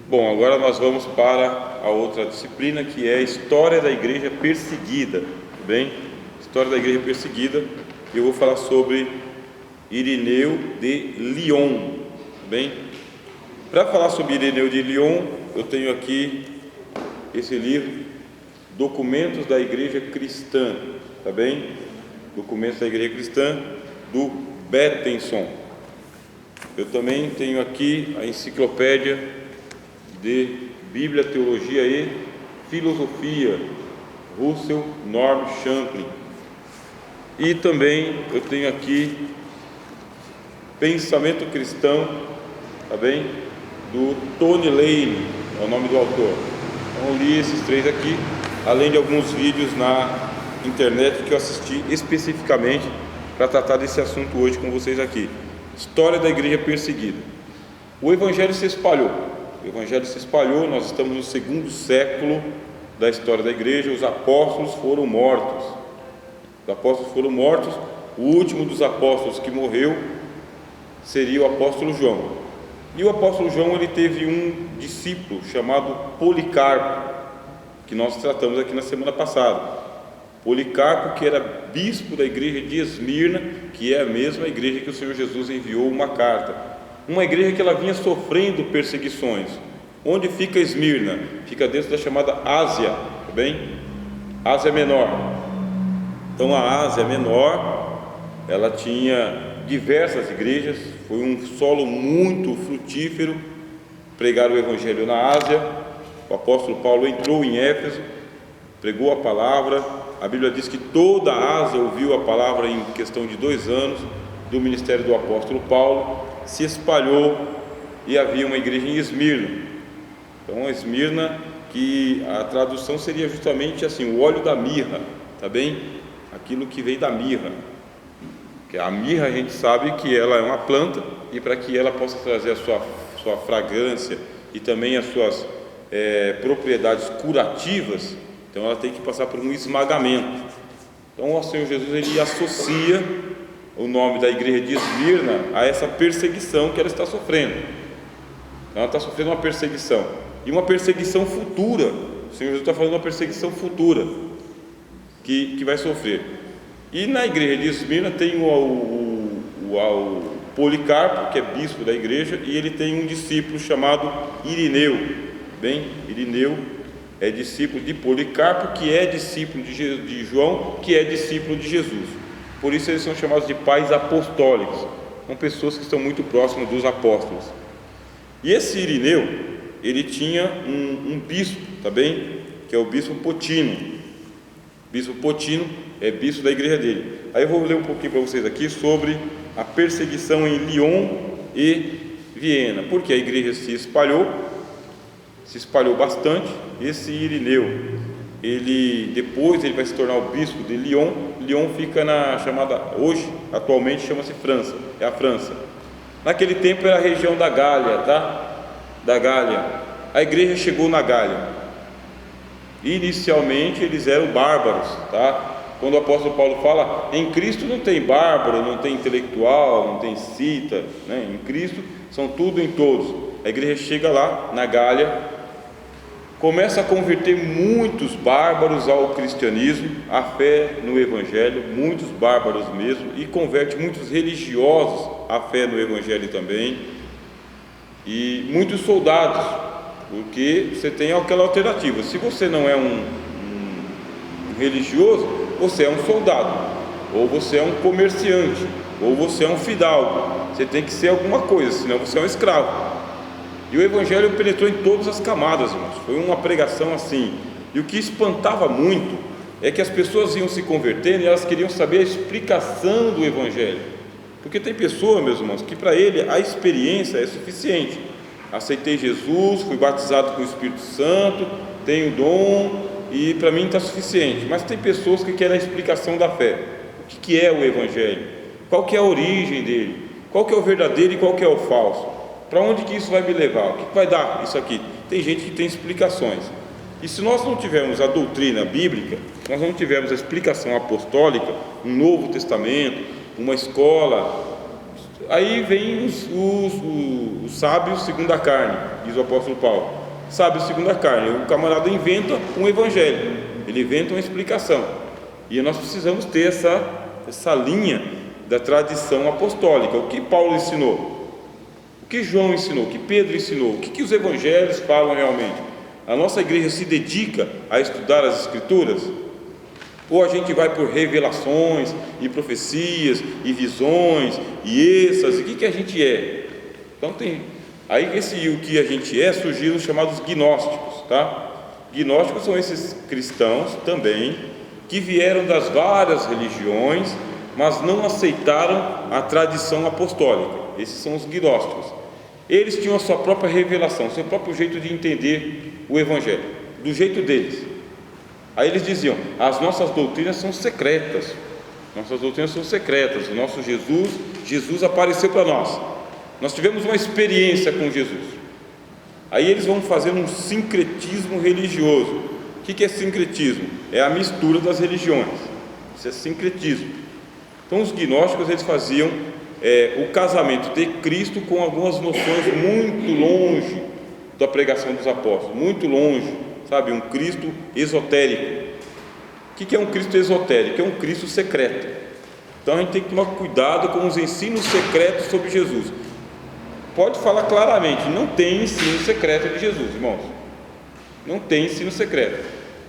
Bom, agora nós vamos para a outra disciplina, que é a História da Igreja Perseguida, tudo bem? História da Igreja Perseguida, e eu vou falar sobre Irineu de Lyon, tudo bem? Para falar sobre Irineu de Lyon, eu tenho aqui esse livro, Documentos da Igreja Cristã, tá bem? Documentos da Igreja Cristã, do Bettenson. Eu também tenho aqui a enciclopédia de Bíblia, Teologia e Filosofia, Russell Norm Champlin. E também eu tenho aqui Pensamento Cristão, tá bem? Do Tony Lane, é o nome do autor. Então eu li esses três aqui, além de alguns vídeos na internet que eu assisti especificamente para tratar desse assunto hoje com vocês aqui. História da Igreja Perseguida. O Evangelho se espalhou. O Evangelho se espalhou, nós estamos no segundo século da história da igreja. Os apóstolos foram mortos. Os apóstolos foram mortos. O último dos apóstolos que morreu seria o apóstolo João. E o apóstolo João, ele teve um discípulo chamado Policarpo, que nós tratamos aqui na semana passada. Policarpo, que era bispo da igreja de Esmirna, que é a mesma igreja que o Senhor Jesus enviou uma carta. Uma igreja que ela vinha sofrendo perseguições. Onde fica Esmirna? Fica dentro da chamada Ásia, tá bem? Ásia Menor. Então a Ásia Menor, ela tinha diversas igrejas, foi um solo muito frutífero pregar o Evangelho na Ásia. O apóstolo Paulo entrou em Éfeso, pregou a palavra. A Bíblia diz que toda a Ásia ouviu a palavra em questão de 2 anos do ministério do apóstolo Paulo. Se espalhou e havia uma igreja em Esmirna. Então Esmirna, que a tradução seria justamente assim, o óleo da mirra, tá bem? Aquilo que vem da mirra. Que a mirra, a gente sabe que ela é uma planta, e para que ela possa trazer a sua fragrância e também as suas propriedades curativas, então ela tem que passar por um esmagamento. Então o Senhor Jesus, ele associa o nome da igreja de Esmirna a essa perseguição que ela está sofrendo. Ela está sofrendo uma perseguição, e uma perseguição futura. O Senhor Jesus está falando de uma perseguição futura que vai sofrer. E na igreja de Esmirna tem o Policarpo, que é bispo da igreja, e ele tem um discípulo chamado Irineu. Bem, Irineu é discípulo de Policarpo, que é discípulo de João, que é discípulo de Jesus. Por isso eles são chamados de pais apostólicos. São pessoas que estão muito próximas dos apóstolos. E esse Irineu, ele tinha um bispo, tá bem? Que é o bispo Potino. Bispo Potino é bispo da igreja dele. Aí eu vou ler um pouquinho para vocês aqui sobre a perseguição em Lyon e Viena. Porque a igreja se espalhou bastante. Esse Irineu, depois ele vai se tornar o bispo de Lyon. Lyon fica na chamada, hoje, atualmente chama-se França, é a França. Naquele tempo era a região da Gália, tá? Da Gália. A igreja chegou na Gália. Inicialmente eles eram bárbaros, tá? Quando o apóstolo Paulo fala, em Cristo não tem bárbaro, não tem intelectual, não tem cita, né? Em Cristo são tudo em todos. A igreja chega lá na Gália, começa a converter muitos bárbaros ao cristianismo, à fé no Evangelho, muitos bárbaros mesmo, e converte muitos religiosos à fé no Evangelho também, e muitos soldados, porque você tem aquela alternativa: se você não é um religioso, você é um soldado, ou você é um comerciante, ou você é um fidalgo. Você tem que ser alguma coisa, senão você é um escravo. E o Evangelho penetrou em todas as camadas, irmãos. Foi uma pregação assim. E o que espantava muito é que as pessoas iam se convertendo e elas queriam saber a explicação do Evangelho. Porque tem pessoas, meus irmãos, que para ele a experiência é suficiente. Aceitei Jesus, fui batizado com o Espírito Santo, tenho dom e para mim está suficiente. Mas tem pessoas que querem a explicação da fé. O que é o Evangelho? Qual que é a origem dele? Qual que é o verdadeiro e qual que é o falso? Para onde que isso vai me levar? O que vai dar isso aqui? Tem gente que tem explicações. E se nós não tivermos a doutrina bíblica, nós não tivermos a explicação apostólica, um Novo Testamento, uma escola Aí vem os sábios segundo a carne, diz o apóstolo Paulo. Sábios segundo a carne, o camarada inventa um evangelho, ele inventa uma explicação, e nós precisamos ter essa linha da tradição apostólica. O que Paulo ensinou, o que João ensinou, o que Pedro ensinou, o que os evangelhos falam realmente? A nossa igreja se dedica a estudar as escrituras? Ou a gente vai por revelações e profecias e visões e êxtase? O que a gente é? Então aí o que a gente é, surgiram os chamados gnósticos, tá? Gnósticos são esses cristãos também que vieram das várias religiões, mas não aceitaram a tradição apostólica. Esses são os gnósticos. Eles tinham a sua própria revelação, seu próprio jeito de entender o evangelho, do jeito deles. Aí eles diziam: as nossas doutrinas são secretas, o nosso Jesus apareceu para nós tivemos uma experiência com Jesus. Aí eles vão fazer um sincretismo religioso. O que é sincretismo? É a mistura das religiões, isso é sincretismo. Então os gnósticos, eles faziam o casamento de Cristo com algumas noções muito longe da pregação dos apóstolos, muito longe, sabe, um Cristo esotérico. O que é um Cristo esotérico? É um Cristo secreto. Então a gente tem que tomar cuidado com os ensinos secretos sobre Jesus. Pode falar claramente: não tem ensino secreto de Jesus, irmãos, não tem ensino secreto.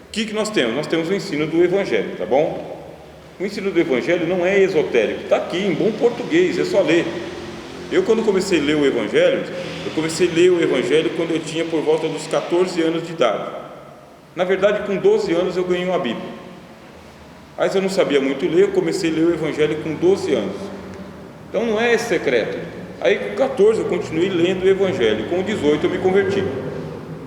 O que nós temos? Nós temos o ensino do Evangelho, tá bom? O ensino do Evangelho não é esotérico, está aqui em bom português, é só ler. Eu, quando comecei a ler o Evangelho, quando eu tinha por volta dos 14 anos de idade. Na verdade, com 12 anos eu ganhei uma Bíblia, mas eu não sabia muito ler. Eu comecei a ler o Evangelho com 12 anos, então não é secreto. Aí com 14 eu continuei lendo o Evangelho, com 18 eu me converti.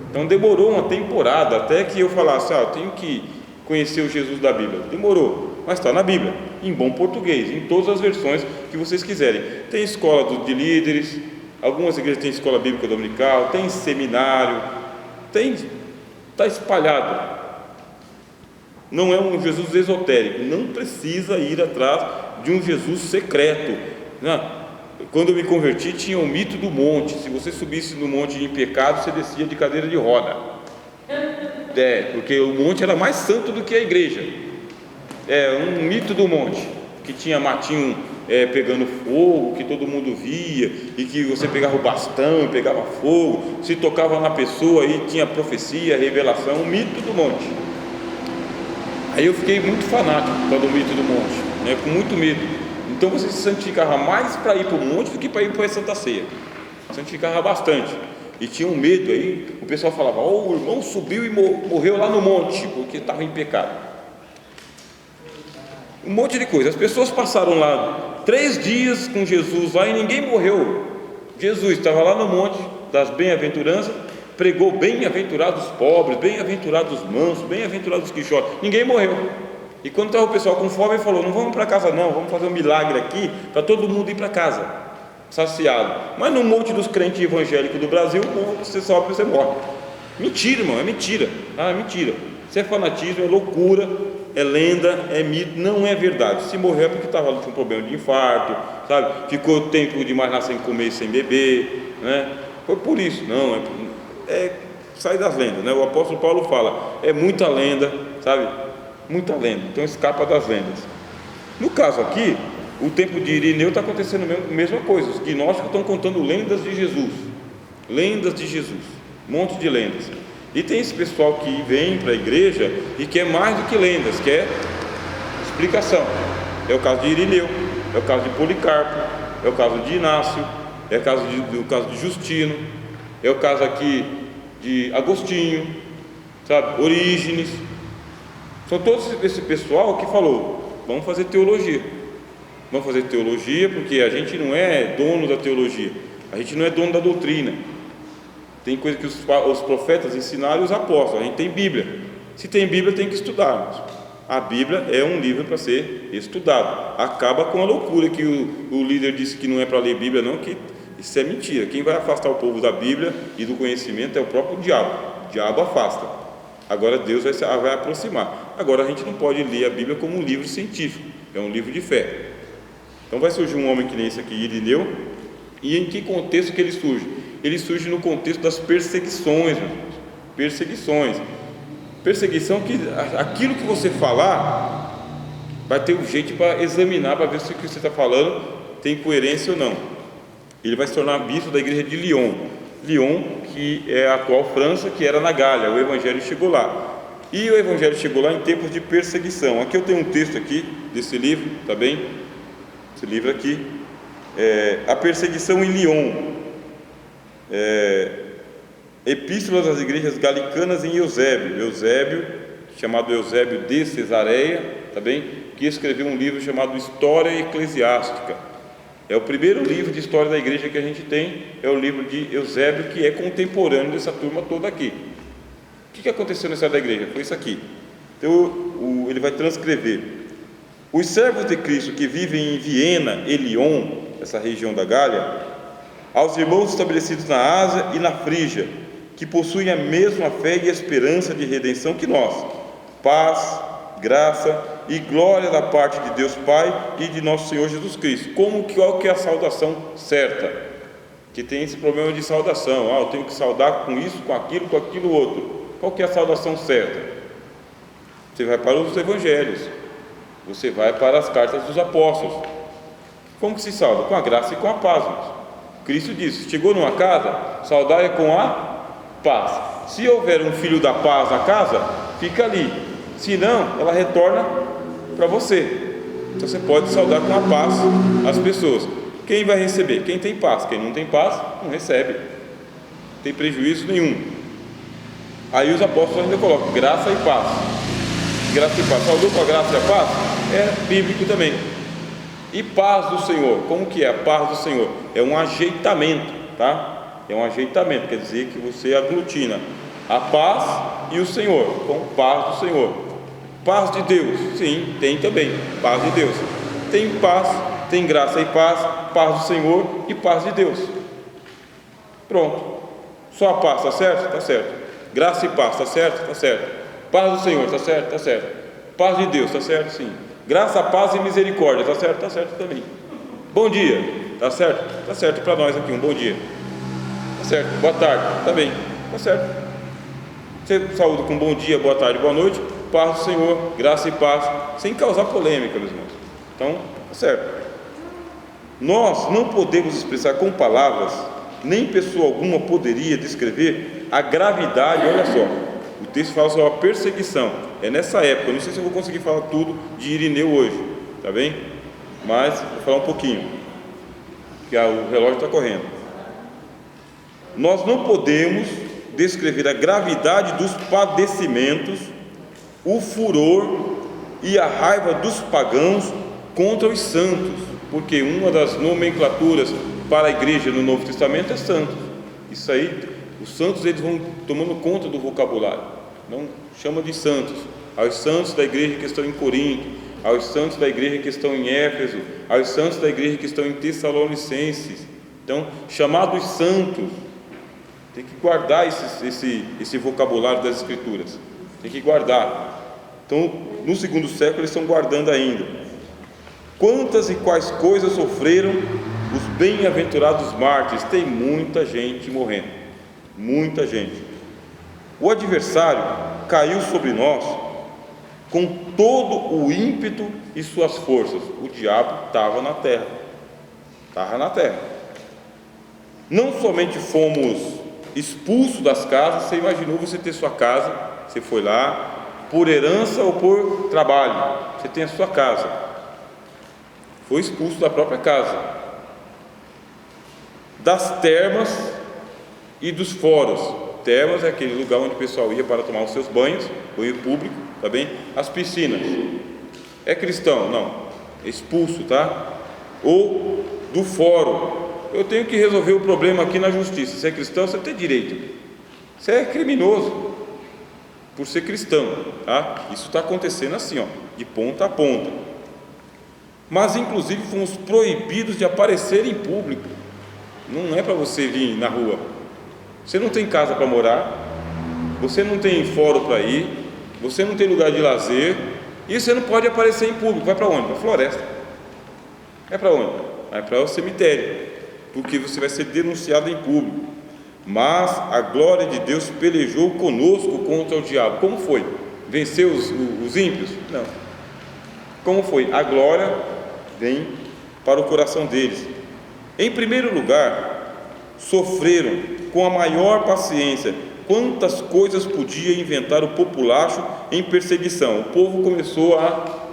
Então demorou uma temporada até que eu falasse: eu tenho que conhecer o Jesus da Bíblia. Demorou, mas está na Bíblia, em bom português, em todas as versões que vocês quiserem. Tem escola de líderes, algumas igrejas têm escola bíblica dominical, tem seminário, está espalhado. Não é um Jesus esotérico, não precisa ir atrás de um Jesus secreto. Quando eu me converti, tinha o mito do monte. Se você subisse no monte em pecado, você descia de cadeira de roda. Porque o monte era mais santo do que a igreja. Um mito do monte, que tinha matinho pegando fogo, que todo mundo via, e que você pegava o bastão e pegava fogo, se tocava na pessoa e tinha profecia, revelação. Um mito do monte. Aí eu fiquei muito fanático do mito do monte, com muito medo. Então você se santificava mais para ir para o monte do que para ir para a Santa Ceia. Santificava bastante. E tinha um medo. Aí o pessoal falava: o irmão subiu e morreu lá no monte, porque estava em pecado. Um monte de coisa. As pessoas passaram lá 3 dias com Jesus lá e ninguém morreu. Jesus estava lá no monte das bem-aventuranças, pregou: bem-aventurados os pobres, bem-aventurados os mansos, bem-aventurados os que choram. Ninguém morreu. E quando estava o pessoal com fome, ele falou: não vamos para casa não, vamos fazer um milagre aqui para todo mundo ir para casa saciado. Mas no monte dos crentes evangélicos do Brasil, você sobe e você morre. Mentira, irmão, é mentira. É mentira. Isso é fanatismo, é loucura, é lenda, é mito, não é verdade. Se morreu é porque estava com um problema de infarto, sabe? Ficou tempo demais lá sem comer e sem beber, Foi por isso. Não, sai das lendas, O apóstolo Paulo fala: é muita lenda, sabe? Muita lenda, então escapa das lendas. No caso aqui, o tempo de Irineu está acontecendo a mesma coisa. Os gnósticos estão contando lendas de Jesus, um monte de lendas. E tem esse pessoal que vem para a igreja e quer mais do que lendas, quer explicação. É o caso de Irineu, é o caso de Policarpo, é o caso de Inácio, é o caso de Justino, é o caso aqui de Agostinho, sabe? Orígenes. São todos esse pessoal que falou: vamos fazer teologia, porque a gente não é dono da teologia, a gente não é dono da doutrina. Tem coisa que os profetas ensinaram e os apóstolos. A gente tem Bíblia. Se tem Bíblia, tem que estudar. A Bíblia é um livro para ser estudado. Acaba com a loucura que o líder disse que não é para ler Bíblia, não, que isso é mentira. Quem vai afastar o povo da Bíblia e do conhecimento é o próprio diabo. O diabo afasta. Agora Deus vai aproximar. Agora a gente não pode ler a Bíblia como um livro científico, é um livro de fé. Então vai surgir um homem que nem esse aqui, Irineu, e em que contexto que ele surge? Ele surge no contexto das perseguições, meus irmãos. Perseguições. Perseguição que aquilo que você falar vai ter um jeito para examinar, para ver se o que você está falando tem coerência ou não. Ele vai se tornar bispo da igreja de Lyon. Lyon, que é a atual França, que era na Gália. O evangelho chegou lá. E o evangelho chegou lá em tempos de perseguição. Aqui eu tenho um texto aqui desse livro, tá bem? Esse livro aqui, A Perseguição em Lyon, Epístolas às igrejas galicanas em Eusébio, chamado Eusébio de Cesareia, tá bem? Que escreveu um livro chamado História Eclesiástica. É o primeiro livro de história da igreja que a gente tem, é o livro de Eusébio, que é contemporâneo dessa turma toda aqui. O que aconteceu na história da igreja? Foi isso aqui. Então ele vai transcrever: os servos de Cristo que vivem em Viena e Lyon, essa região da Gália, aos irmãos estabelecidos na Ásia e na Frígia, que possuem a mesma fé e esperança de redenção que nós, paz, graça e glória da parte de Deus Pai e de nosso Senhor Jesus Cristo. Qual que é a saudação certa? Que tem esse problema de saudação, eu tenho que saudar com isso, com aquilo outro. Qual que é a saudação certa? Você vai para os evangelhos, você vai para as cartas dos apóstolos. Como que se sauda? Com a graça e com a paz, irmãos. Cristo disse: chegou numa casa, saudai com a paz. Se houver um filho da paz na casa, fica ali, se não, ela retorna para você. Então você pode saudar com a paz as pessoas. Quem vai receber? Quem tem paz. Quem não tem paz, não recebe, não tem prejuízo nenhum. Aí os apóstolos ainda colocam graça e paz. Graça e paz. Saudou com a graça e a paz? É bíblico também. E paz do Senhor. Como que é a paz do Senhor? É um ajeitamento, tá? É um ajeitamento, quer dizer que você aglutina a paz e o Senhor, com paz do Senhor. Paz de Deus, sim, tem também, paz de Deus. Tem paz, tem graça e paz do Senhor e paz de Deus. Pronto. Só a paz, tá certo? Tá certo. Graça e paz, tá certo? Tá certo. Paz do Senhor, tá certo? Tá certo. Paz de Deus, tá certo? Sim. Graça, paz e misericórdia, tá certo? Tá certo também. Bom dia, tá certo? Tá certo para nós aqui, um bom dia. Tá certo. Boa tarde, tá bem. Tá certo. Você saúda com bom dia, boa tarde, boa noite. Paz do Senhor, graça e paz, sem causar polêmica, meus irmãos. Então, tá certo. Nós não podemos expressar com palavras, nem pessoa alguma poderia descrever a gravidade. Olha só, o texto fala sobre a perseguição. É nessa época, eu não sei se eu vou conseguir falar tudo de Irineu hoje, tá bem? Mas vou falar um pouquinho, que o relógio está correndo. Nós não podemos descrever a gravidade dos padecimentos, o furor e a raiva dos pagãos contra os santos, porque uma das nomenclaturas para a igreja no Novo Testamento é santos. Isso aí, os santos, eles vão tomando conta do vocabulário. Não chama de santos. Aos santos da igreja que estão em Corinto, aos santos da igreja que estão em Éfeso, aos santos da igreja que estão em Tessalonicenses. Então, chamados santos, tem que guardar esse vocabulário das Escrituras. Tem que guardar. Então, no segundo século, eles estão guardando ainda. Quantas e quais coisas sofreram os bem-aventurados mártires? Tem muita gente morrendo, muita gente. O adversário caiu sobre nós com todo o ímpeto e suas forças. O diabo estava na terra, Não somente fomos expulsos das casas. Você imaginou você ter sua casa, você foi lá por herança ou por trabalho, você tem a sua casa, foi expulso da própria casa, das termas e dos foros. Termas é aquele lugar onde o pessoal ia para tomar os seus banhos, banho público, tá bem? As piscinas. É cristão? Não, é expulso, tá? Ou do fórum. Eu tenho que resolver o problema aqui na justiça. Se é cristão, você tem direito. Você é criminoso por ser cristão, tá? Isso está acontecendo assim, de ponta a ponta. Mas inclusive fomos proibidos de aparecer em público. Não é para você vir na rua. Você não tem casa para morar, você não tem fórum para ir, você não tem lugar de lazer, e você não pode aparecer em público. Vai para onde? Para a floresta. É para onde? É para o cemitério, porque você vai ser denunciado em público. Mas a glória de Deus pelejou conosco contra o diabo. Como foi? Venceu os ímpios? Não. Como foi? A glória vem para o coração deles. Em primeiro lugar, sofreram com a maior paciência quantas coisas podia inventar o populacho em perseguição. O povo começou a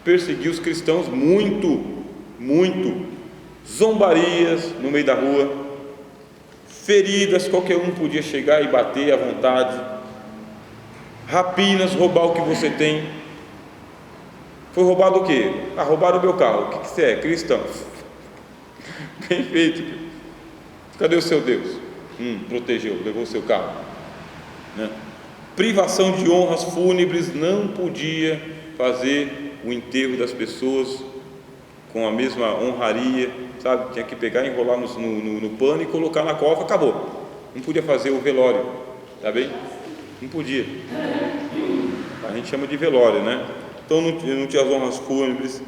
perseguir os cristãos muito. Zombarias no meio da rua, feridas, qualquer um podia chegar e bater à vontade, rapinas, roubar o que você tem. Foi roubado o quê? Roubaram o meu carro. O que você é? Cristão. Bem feito. Cadê o seu Deus? Protegeu, levou o seu carro, né? Privação de honras fúnebres, não podia fazer o enterro das pessoas com a mesma honraria, sabe? Tinha que pegar, enrolar no pano e colocar na cova, acabou. Não podia fazer o velório, tá bem? Não podia. A gente chama de velório, né? Então não tinha as honras fúnebres.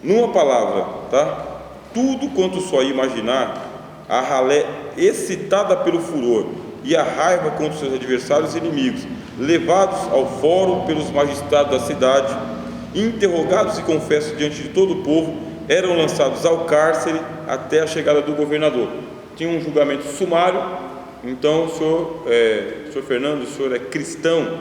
Numa palavra, tá? Tudo quanto só ia imaginar, a ralé excitada pelo furor e a raiva contra seus adversários e inimigos, levados ao fórum pelos magistrados da cidade, interrogados e confessos diante de todo o povo, eram lançados ao cárcere até a chegada do governador. Tinha um julgamento sumário. Então, senhor Fernando, o senhor é cristão?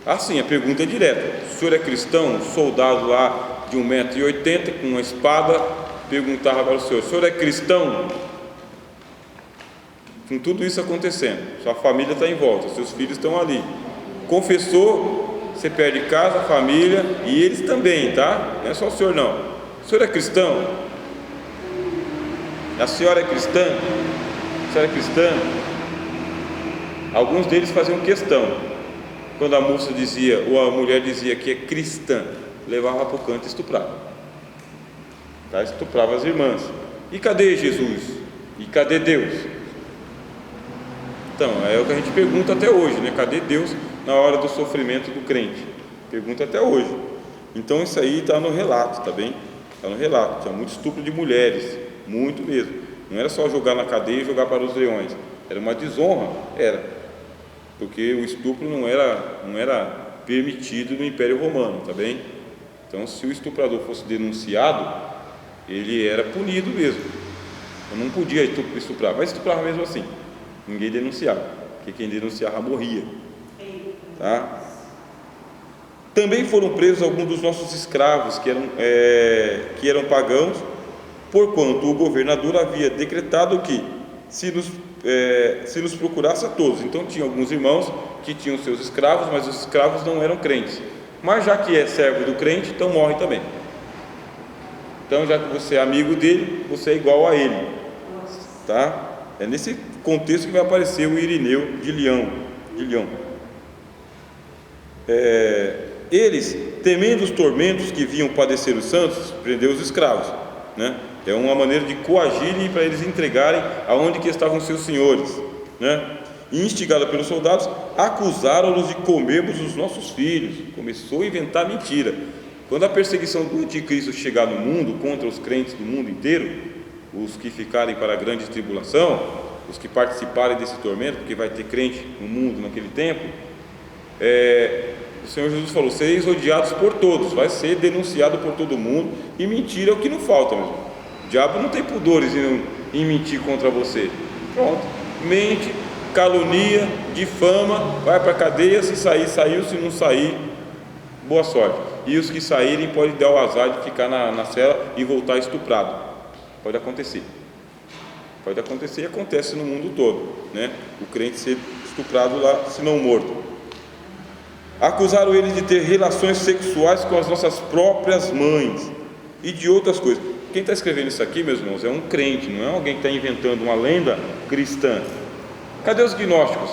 Assim, a pergunta é direta. O senhor é cristão? Um soldado lá de 1,80 m com uma espada perguntava para o senhor é cristão? Com tudo isso acontecendo, sua família está em volta, seus filhos estão ali. Confessou, você perde casa, família e eles também, tá? Não é só o senhor não. O senhor é cristão? A senhora é cristã? A senhora é cristã? Alguns deles faziam questão. Quando a moça dizia, ou a mulher dizia que é cristã, levava para o canto e estuprava. Tá? Estuprava as irmãs. E cadê Jesus? E cadê Deus? Então, é o que a gente pergunta até hoje, né? Cadê Deus na hora do sofrimento do crente? Pergunta até hoje. Então isso aí está no relato, tá bem? Está no relato. Tinha muito estupro de mulheres, muito mesmo. Não era só jogar na cadeia e jogar para os leões. Era uma desonra, porque o estupro não era permitido no Império Romano, tá bem? Então, se o estuprador fosse denunciado, ele era punido mesmo. Eu não podia estuprar, mas estuprava mesmo assim. Ninguém denunciava, porque quem denunciava morria, tá? Também foram presos alguns dos nossos escravos que eram pagãos, porquanto o governador havia decretado que se nos procurasse a todos. Então tinha alguns irmãos que tinham seus escravos, mas os escravos não eram crentes. Mas já que é servo do crente, então morre também. Então, já que você é amigo dele, você é igual a ele, tá? É nesse contexto que vai aparecer o Irineu de Leão. Eles, temendo os tormentos que vinham padecer os santos, prendeu os escravos, né? É uma maneira de coagirem para eles entregarem aonde que estavam seus senhores, né? E instigada pelos soldados, acusaram-nos de comermos os nossos filhos. Começou a inventar mentira. Quando a perseguição do anticristo chegar no mundo, contra os crentes do mundo inteiro, os que ficarem para a grande tribulação, os que participarem desse tormento, porque vai ter crente no mundo naquele tempo, o Senhor Jesus falou: sereis odiados por todos, vai ser denunciado por todo mundo, e mentira é o que não falta mesmo. O diabo não tem pudores em mentir contra você. Pronto, mente, calunia, difama, vai para a cadeia, se sair, saiu, se não sair, boa sorte. E os que saírem podem dar o azar de ficar na cela e voltar estuprado. Pode acontecer e acontece no mundo todo, né? O crente ser estuprado lá, se não morto. Acusaram ele de ter relações sexuais com as nossas próprias mães e de outras coisas. Quem está escrevendo isso aqui, meus irmãos, é um crente, não é alguém que está inventando uma lenda cristã. Cadê os gnósticos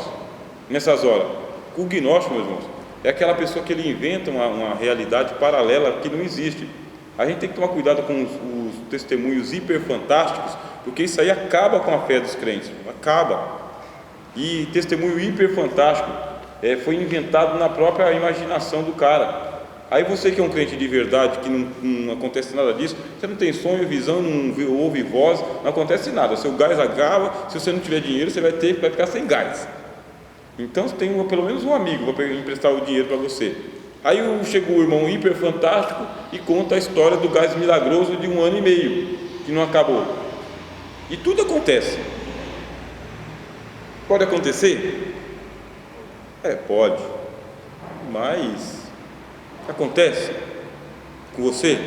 nessas horas? O gnóstico, meus irmãos, é aquela pessoa que ele inventa uma realidade paralela que não existe. A gente tem que tomar cuidado com os testemunhos hiperfantásticos, porque isso aí acaba com a fé dos crentes, acaba. E testemunho hiperfantástico foi inventado na própria imaginação do cara. Aí você que é um crente de verdade, que não acontece nada disso, você não tem sonho, visão, não ouve voz, não acontece nada, seu gás acaba, se você não tiver dinheiro, você vai ficar sem gás. Então você tem pelo menos um amigo para emprestar o dinheiro para você. Aí chega o irmão hiper fantástico e conta a história do gás milagroso de 1 ano e meio, que não acabou. E tudo acontece. Pode acontecer? Pode. Mas acontece com você?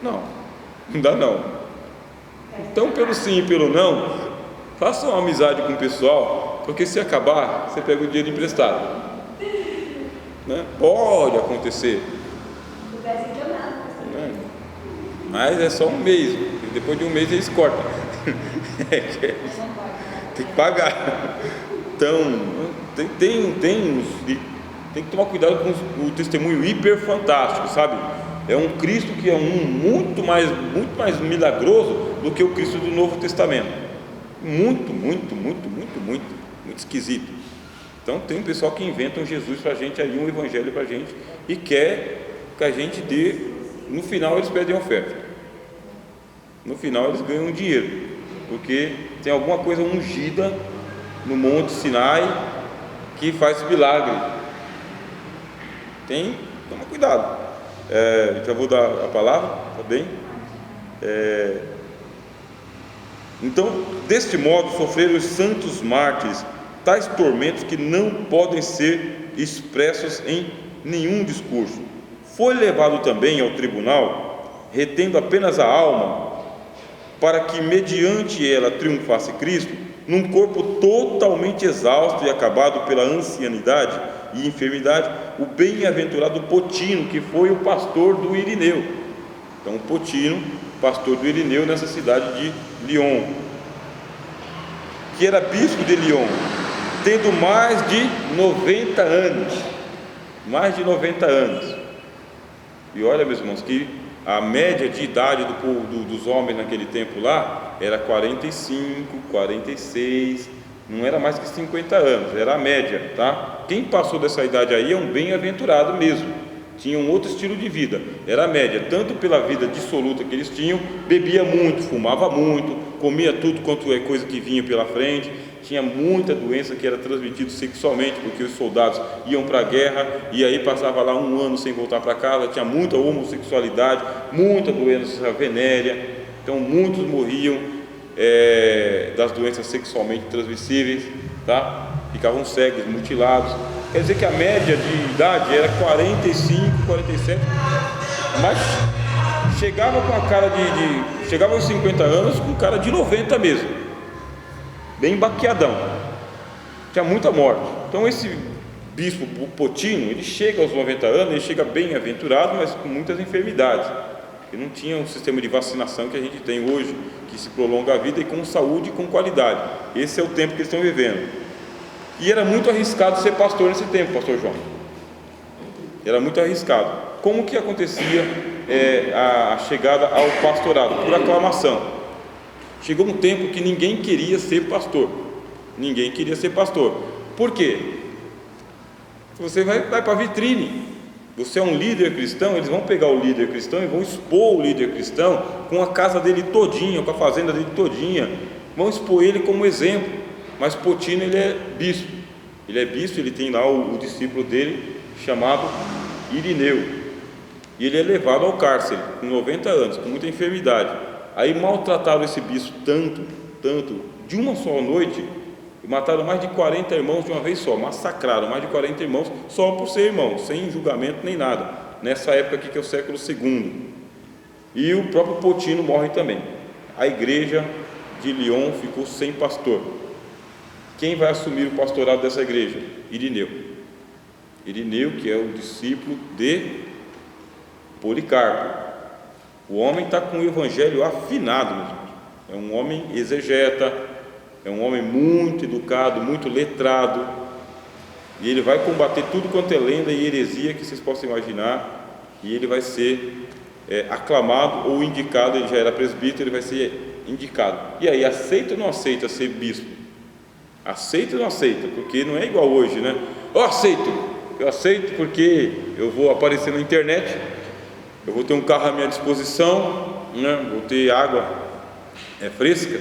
Não dá não. Então, pelo sim e pelo não, faça uma amizade com o pessoal, porque se acabar, você pega o dinheiro emprestado, né? Pode acontecer, né? Mas é só um mês, depois de um mês eles cortam. Tem que pagar. Então tem que tomar cuidado com o testemunho hiper fantástico, sabe? É um Cristo que é muito mais milagroso do que o Cristo do Novo Testamento. Muito esquisito. Então tem um pessoal que inventa um Jesus pra gente aí, um evangelho pra gente, e quer que a gente dê. No final eles pedem oferta, no final eles ganham dinheiro, porque tem alguma coisa ungida no Monte Sinai que faz milagre. Toma cuidado. Já vou dar a palavra, tá bem? Então, deste modo, sofreram os santos mártires tais tormentos que não podem ser expressos em nenhum discurso. Foi levado também ao tribunal, retendo apenas a alma, para que mediante ela triunfasse Cristo, num corpo totalmente exausto e acabado pela ancianidade e enfermidade, o bem-aventurado Potino, que foi o pastor do Irineu. Então, Potino, pastor do Irineu, nessa cidade de Lyon, que era bispo de Lyon, tendo mais de 90 anos. E olha, meus irmãos, que a média de idade dos homens naquele tempo lá era 45, 46, não era mais que 50 anos, era a média, tá? Quem passou dessa idade aí é um bem-aventurado mesmo, tinha um outro estilo de vida, era a média, tanto pela vida dissoluta que eles tinham, bebia muito, fumava muito, comia tudo quanto é coisa que vinha pela frente, tinha muita doença que era transmitida sexualmente, porque os soldados iam para a guerra e aí passava lá 1 ano sem voltar para casa, tinha muita homossexualidade, muita doença venérea, então muitos morriam das doenças sexualmente transmissíveis, tá? Ficavam cegos, mutilados. Quer dizer que a média de idade era 45, 47, mas chegava com a cara chegava aos 50 anos com cara de 90 mesmo, bem baqueadão, tinha muita morte. Então esse bispo Potino, ele chega aos 90 anos, ele chega bem aventurado, mas com muitas enfermidades. Ele não tinha um sistema de vacinação que a gente tem hoje, que se prolonga a vida e com saúde e com qualidade. Esse é o tempo que eles estão vivendo. E era muito arriscado ser pastor nesse tempo, pastor João. Era muito arriscado. Como que acontecia a chegada ao pastorado? Por aclamação. Chegou um tempo que ninguém queria ser pastor. Ninguém queria ser pastor. Por quê? Você vai para a vitrine. Você é um líder cristão, eles vão pegar o líder cristão e vão expor o líder cristão com a casa dele todinha, com a fazenda dele todinha. Vão expor ele como exemplo. Mas Potino, ele é bispo. Ele tem lá o discípulo dele chamado Irineu. E ele é levado ao cárcere com 90 anos, com muita enfermidade. Aí maltrataram esse bispo tanto, de uma só noite, e mataram mais de 40 irmãos de uma vez só, massacraram mais de 40 irmãos só por ser irmão, sem julgamento nem nada, nessa época aqui que é o século II. E o próprio Potino morre também. A igreja de Lyon ficou sem pastor. Quem vai assumir o pastorado dessa igreja? Irineu, que é o discípulo de Policarpo. O homem está com o evangelho afinado, meu Deus. É um homem exegeta, é um homem muito educado, muito letrado, e ele vai combater tudo quanto é lenda e heresia que vocês possam imaginar, e ele vai ser aclamado ou indicado. Ele já era presbítero, ele vai ser indicado. E aí, aceita ou não aceita ser bispo? Aceita ou não aceita? Porque não é igual hoje, né? Eu aceito, eu aceito porque eu vou aparecer na internet, eu vou ter um carro à minha disposição, né? Vou ter água fresca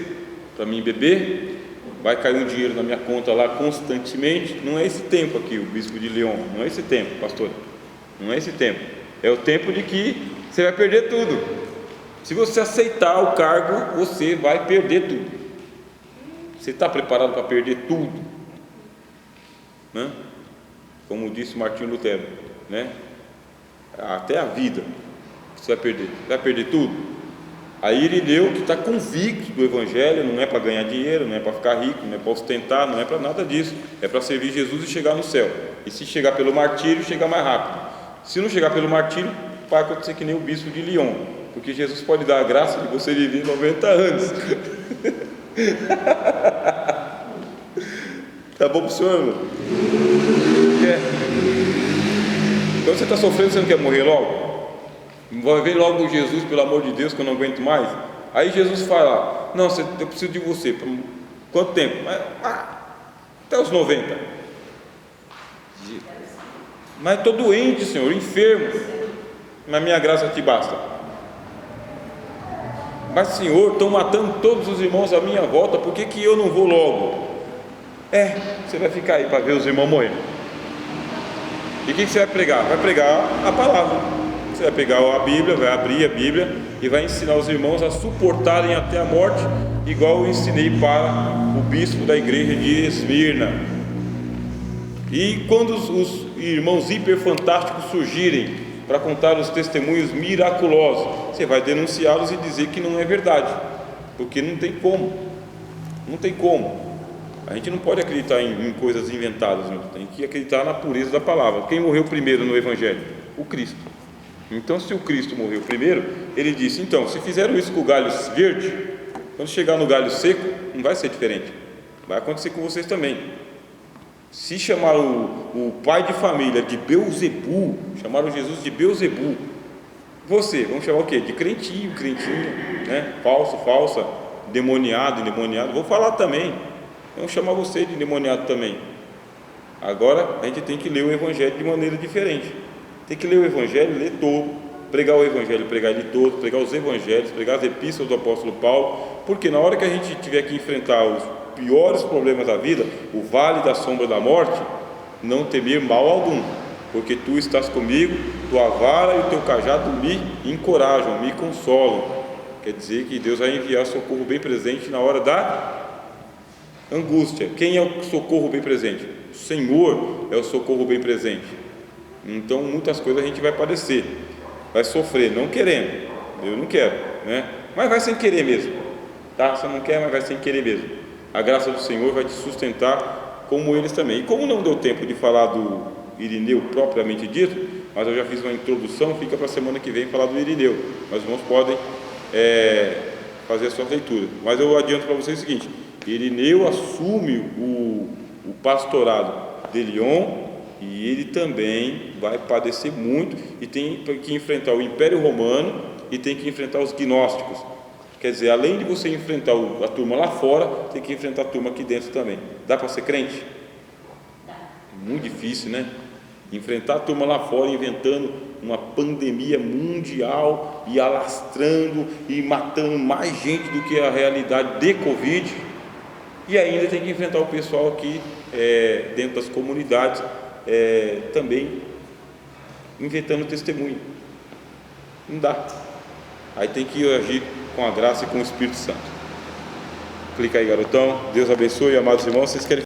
para mim beber, vai cair um dinheiro na minha conta lá constantemente. Não é esse tempo aqui, o bispo de Lyon, não é esse tempo, pastor, não é esse tempo, é o tempo de que você vai perder tudo. Se você aceitar o cargo, você vai perder tudo. Você está preparado para perder tudo, né? Como disse Martinho Lutero, né? Até a vida você vai perder tudo. Aí Irineu, que está convicto do Evangelho, não é para ganhar dinheiro, não é para ficar rico, não é para ostentar, não é para nada disso, é para servir Jesus e chegar no céu. E se chegar pelo martírio, chegar mais rápido. Se não chegar pelo martírio, vai acontecer que nem o bispo de Lyon, porque Jesus pode dar a graça de você viver 90 anos. Tá bom para o senhor, irmão? Então você está sofrendo, você não quer morrer logo? Vai ver logo Jesus, pelo amor de Deus, que eu não aguento mais. Aí Jesus fala: não, eu preciso de você. Por quanto tempo? Até os 90. Mas estou doente, Senhor, enfermo. Mas minha graça te basta. Mas, Senhor, estão matando todos os irmãos à minha volta, por que eu não vou logo? Você vai ficar aí para ver os irmãos morrer. E o que você vai pregar? Vai pregar a palavra. Você vai pegar a Bíblia, vai abrir a Bíblia e vai ensinar os irmãos a suportarem até a morte, igual eu ensinei para o bispo da igreja de Esmirna. E quando os irmãos hiperfantásticos surgirem para contar os testemunhos miraculosos, você vai denunciá-los e dizer que não é verdade, porque não tem como. A gente não pode acreditar em coisas inventadas, tem que acreditar na pureza da palavra. Quem morreu primeiro no Evangelho? O Cristo. Então, se o Cristo morreu primeiro, ele disse: então, se fizeram isso com o galho verde, quando chegar no galho seco, não vai ser diferente, vai acontecer com vocês também. Se chamaram o pai de família de Beuzebu, chamaram Jesus de Beuzebu, vamos chamar o quê? De crentinho, né? Falsa, endemoniado, vou falar também, vamos chamar você de endemoniado também. Agora a gente tem que ler o Evangelho de maneira diferente. Tem que ler o Evangelho, ler todo, pregar o Evangelho, pregar ele todo, pregar os Evangelhos, pregar as epístolas do apóstolo Paulo, porque na hora que a gente tiver que enfrentar os piores problemas da vida, o vale da sombra da morte, não temer mal algum, porque tu estás comigo, tua vara e o teu cajado me encorajam, me consolam. Quer dizer que Deus vai enviar socorro bem presente na hora da angústia. Quem é o socorro bem presente? O Senhor é o socorro bem presente. Então muitas coisas a gente vai padecer, vai sofrer, não querendo. Eu não quero, né? Mas vai sem querer mesmo, tá? Você não quer, mas vai sem querer mesmo. A graça do Senhor vai te sustentar, como eles também. E como não deu tempo de falar do Irineu propriamente dito, mas eu já fiz uma introdução, fica para a semana que vem falar do Irineu. Mas os irmãos podem fazer a sua leitura. Mas eu adianto para vocês o seguinte: Irineu assume o pastorado de Lyon, e ele também vai padecer muito, e tem que enfrentar o Império Romano e tem que enfrentar os gnósticos. Quer dizer, além de você enfrentar a turma lá fora, tem que enfrentar a turma aqui dentro também. Dá para ser crente? Muito difícil, né? Enfrentar a turma lá fora, inventando uma pandemia mundial e alastrando e matando mais gente do que a realidade de Covid, e ainda tem que enfrentar o pessoal aqui dentro das comunidades, também inventando testemunho. Não dá. Aí tem que agir com a graça e com o Espírito Santo. Clica aí, garotão. Deus abençoe, amados irmãos. Vocês querem